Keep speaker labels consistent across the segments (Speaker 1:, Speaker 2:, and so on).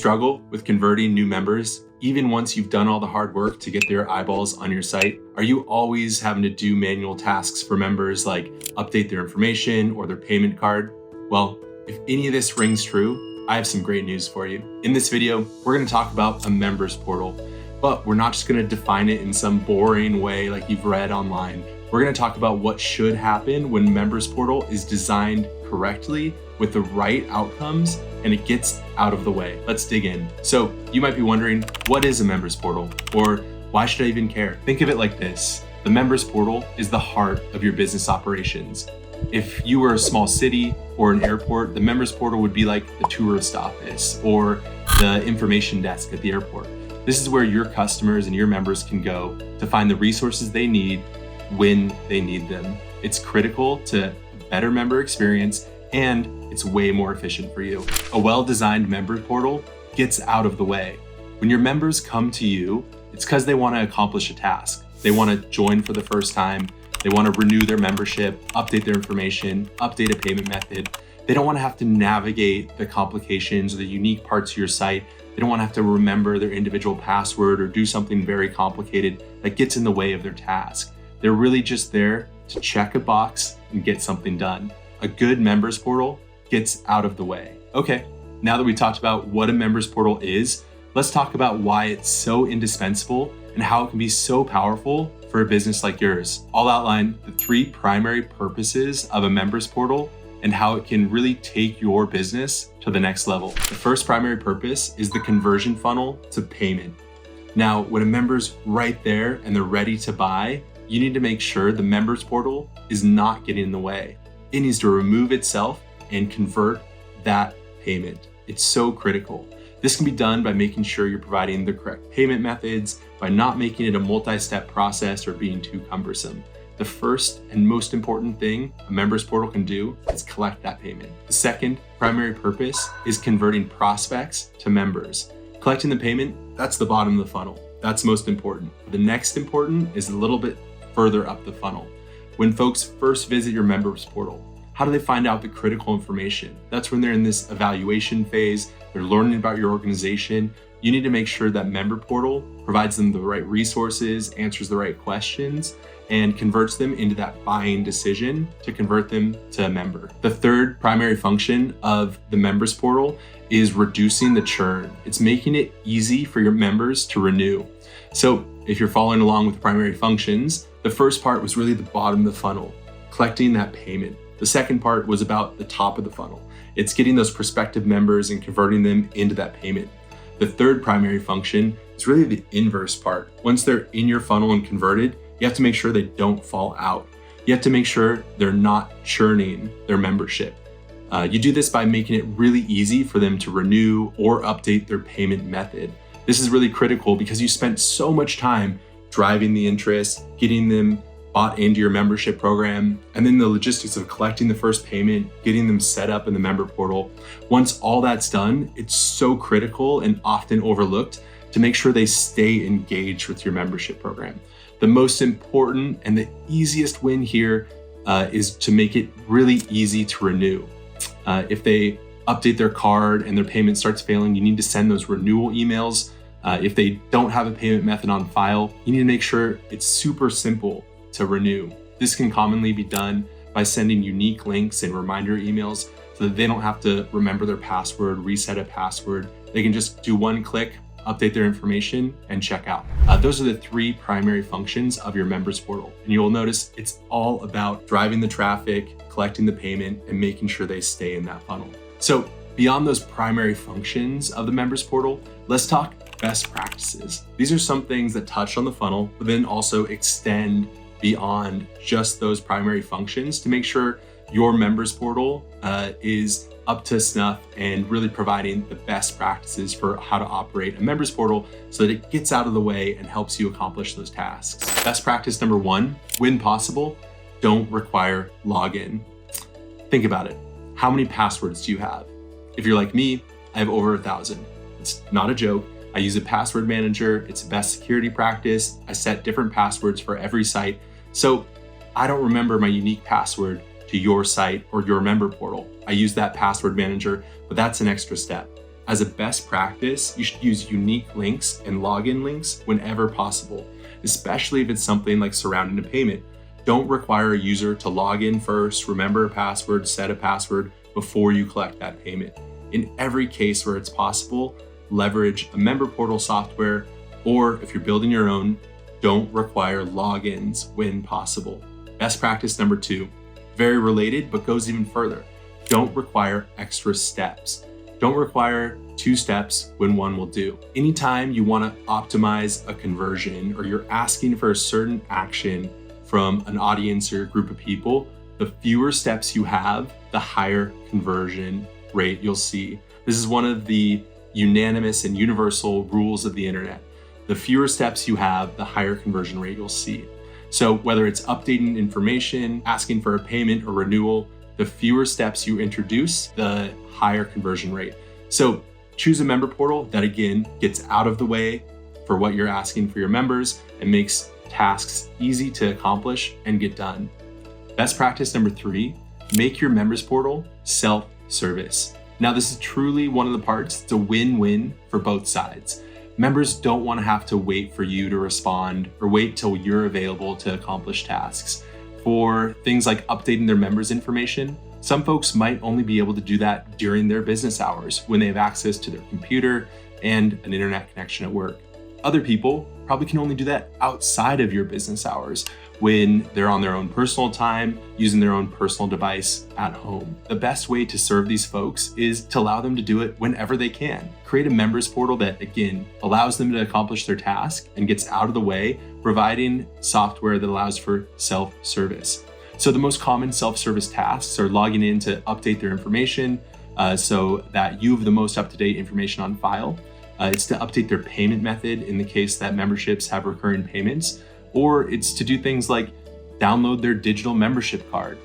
Speaker 1: struggle with converting new members, even once you've done all the hard work to get their eyeballs on your site? Are you always having to do manual tasks for members like update their information or their payment card? Well, if any of this rings true, I have some great news for you. In this video, we're going to talk about a members portal, but we're not just going to define it in some boring way like you've read online. We're going to talk about what should happen when members portal is designed correctly with the right outcomes and it gets out of the way. Let's dig in. So you might be wondering, what is a members portal? Or why should I even care? Think of it like this. The members portal is the heart of your business operations. If you were a small city or an airport, the members portal would be like the tourist office or the information desk at the airport. This is where your customers and your members can go to find the resources they need when they need them. It's critical to a better member experience, and it's way more efficient for you. A well-designed member portal gets out of the way. When your members come to you, it's because they want to accomplish a task. They want to join for the first time. They want to renew their membership, update their information, update a payment method. They don't want to have to navigate the complications or the unique parts of your site. They don't want to have to remember their individual password or do something very complicated that gets in the way of their task. They're really just there to check a box and get something done. A good members portal gets out of the way. Okay, now that we talked about what a members portal is, let's talk about why it's so indispensable and how it can be so powerful for a business like yours. I'll outline the 3 primary purposes of a members portal and how it can really take your business to the next level. The first primary purpose is the conversion funnel to payment. Now, when a member's right there and they're ready to buy, you need to make sure the members portal is not getting in the way. It needs to remove itself and convert that payment. It's so critical. This can be done by making sure you're providing the correct payment methods, by not making it a multi-step process or being too cumbersome. The first and most important thing a members portal can do is collect that payment. The second primary purpose is converting prospects to members. Collecting the payment, that's the bottom of the funnel. That's most important. The next important is a little bit further up the funnel. When folks first visit your members portal, how do they find out the critical information? That's when they're in this evaluation phase, they're learning about your organization. You need to make sure that member portal provides them the right resources, answers the right questions, and converts them into that buying decision to convert them to a member. The third primary function of the members portal is reducing the churn. It's making it easy for your members to renew. So if you're following along with primary functions, the first part was really the bottom of the funnel, collecting that payment. The second part was about the top of the funnel. It's getting those prospective members and converting them into that payment. The third primary function is really the inverse part. Once they're in your funnel and converted, you have to make sure they don't fall out. You have to make sure they're not churning their membership. You do this by making it really easy for them to renew or update their payment method. This is really critical because you spent so much time driving the interest, getting them bought into your membership program, and then the logistics of collecting the first payment, getting them set up in the member portal. Once all that's done, it's so critical and often overlooked to make sure they stay engaged with your membership program. The most important and the easiest win here is to make it really easy to renew. If they update their card and their payment starts failing, you need to send those renewal emails. If they don't have a payment method on file, you need to make sure it's super simple to renew. This can commonly be done by sending unique links and reminder emails so that they don't have to remember their password, reset a password. They can just do one click, update their information, and check out. Those are the 3 primary functions of your members portal. And you'll notice it's all about driving the traffic, collecting the payment, and making sure they stay in that funnel. So beyond those primary functions of the members portal, let's talk best practices. These are some things that touch on the funnel, but then also extend beyond just those primary functions to make sure your members portal is up to snuff and really providing the best practices for how to operate a members portal so that it gets out of the way and helps you accomplish those tasks. Best practice number 1, when possible, don't require login. Think about it. How many passwords do you have? If you're like me, I have over 1,000. It's not a joke. I use a password manager. It's the best security practice. I set different passwords for every site. So I don't remember my unique password to your site or your member portal. I use that password manager, but that's an extra step. As a best practice, you should use unique links and login links whenever possible, especially if it's something like surrounding a payment. Don't require a user to log in first, remember a password, set a password before you collect that payment. In every case where it's possible, leverage a member portal software, or if you're building your own, don't require logins when possible. Best practice number 2, very related, but goes even further. Don't require extra steps. Don't require 2 steps when 1 will do. Anytime you want to optimize a conversion or you're asking for a certain action from an audience or a group of people, the fewer steps you have, the higher conversion rate you'll see. This is one of the unanimous and universal rules of the internet. The fewer steps you have, the higher conversion rate you'll see. So whether it's updating information, asking for a payment or renewal, the fewer steps you introduce, the higher conversion rate. So choose a member portal that, again, gets out of the way for what you're asking for your members and makes tasks easy to accomplish and get done. Best practice number 3, make your members portal self-service. Now, this is truly one of the parts. It's a win-win for both sides. Members don't want to have to wait for you to respond or wait till you're available to accomplish tasks. For things like updating their members' information, some folks might only be able to do that during their business hours when they have access to their computer and an internet connection at work. Other people probably can only do that outside of your business hours when they're on their own personal time, using their own personal device at home. The best way to serve these folks is to allow them to do it whenever they can. Create a members portal that, again, allows them to accomplish their task and gets out of the way, providing software that allows for self-service. So the most common self-service tasks are logging in to update their information so that you have the most up-to-date information on file. It's to update their payment method in the case that memberships have recurring payments, or it's to do things like download their digital membership card,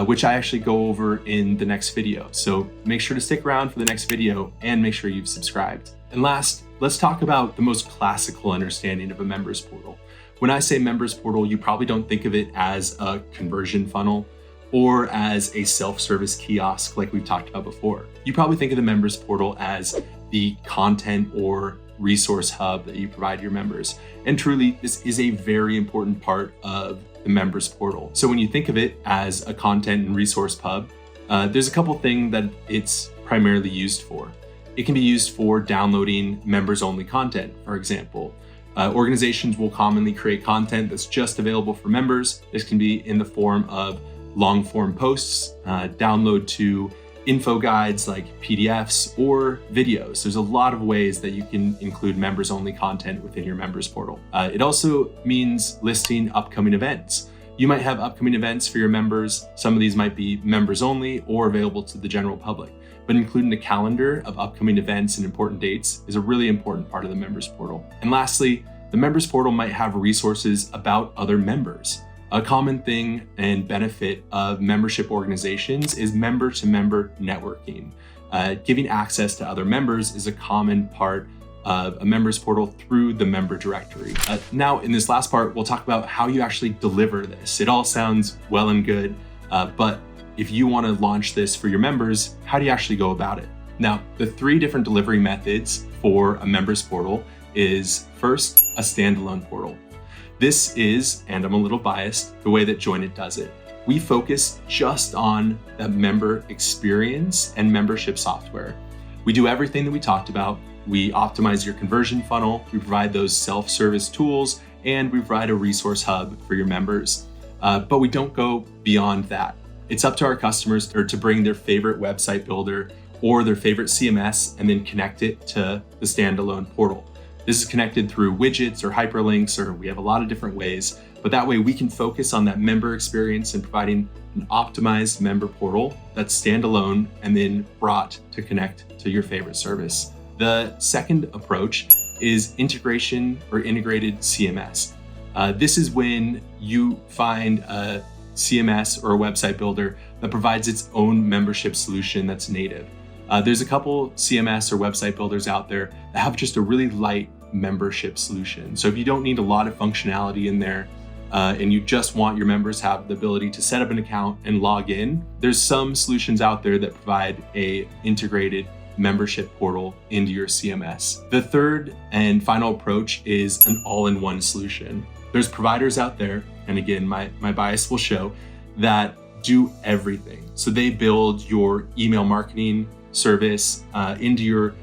Speaker 1: which I actually go over in the next video. So make sure to stick around for the next video and make sure you've subscribed. And last, let's talk about the most classical understanding of a members portal. When I say members portal, you probably don't think of it as a conversion funnel or as a self-service kiosk like we've talked about before. You probably think of the members portal as the content or resource hub that you provide your members. And truly, this is a very important part of the members portal. So when you think of it as a content and resource hub, there's a couple things that it's primarily used for. It can be used for downloading members-only content, for example. Organizations will commonly create content that's just available for members. This can be in the form of long-form posts, download to info guides like PDFs or videos. There's a lot of ways that you can include members-only content within your members portal. It also means listing upcoming events. You might have upcoming events for your members. Some of these might be members only or available to the general public. But including a calendar of upcoming events and important dates is a really important part of the members portal. And lastly, the members portal might have resources about other members. A common thing and benefit of membership organizations is member-to-member networking. Giving access to other members is a common part of a members portal through the member directory. Now, in this last part, we'll talk about how you actually deliver this. It all sounds well and good, but if you want to launch this for your members, how do you actually go about it? Now, the 3 different delivery methods for a members portal is first, a standalone portal. This is, and I'm a little biased, the way that Joinit does it. We focus just on the member experience and membership software. We do everything that we talked about. We optimize your conversion funnel, we provide those self-service tools, and we provide a resource hub for your members. But we don't go beyond that. It's up to our customers to bring their favorite website builder or their favorite CMS and then connect it to the standalone portal. This is connected through widgets or hyperlinks, or we have a lot of different ways, but that way we can focus on that member experience and providing an optimized member portal that's standalone and then brought to connect to your favorite service. The second approach is integration or integrated CMS. This is when you find a CMS or a website builder that provides its own membership solution that's native. There's a couple CMS or website builders out there that have just a really light membership solution. So if you don't need a lot of functionality in there and you just want your members to have the ability to set up an account and log in, there's some solutions out there that provide a integrated membership portal into your CMS. The third and final approach is an all-in-one solution. There's providers out there, and again, my bias will show, that do everything. So they build your email marketing service into your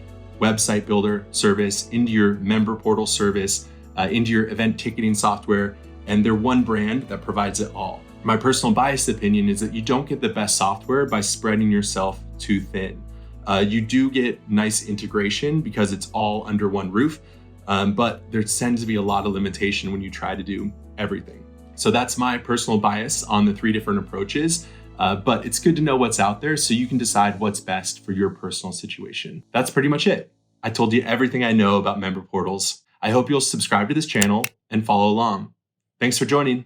Speaker 1: website builder service, into your member portal service, into your event ticketing software, and they're one brand that provides it all. My personal biased opinion is that you don't get the best software by spreading yourself too thin. You do get nice integration because it's all under one roof, but there tends to be a lot of limitation when you try to do everything. So that's my personal bias on the 3 different approaches, but it's good to know what's out there so you can decide what's best for your personal situation. That's pretty much it. I told you everything I know about member portals. I hope you'll subscribe to this channel and follow along. Thanks for joining.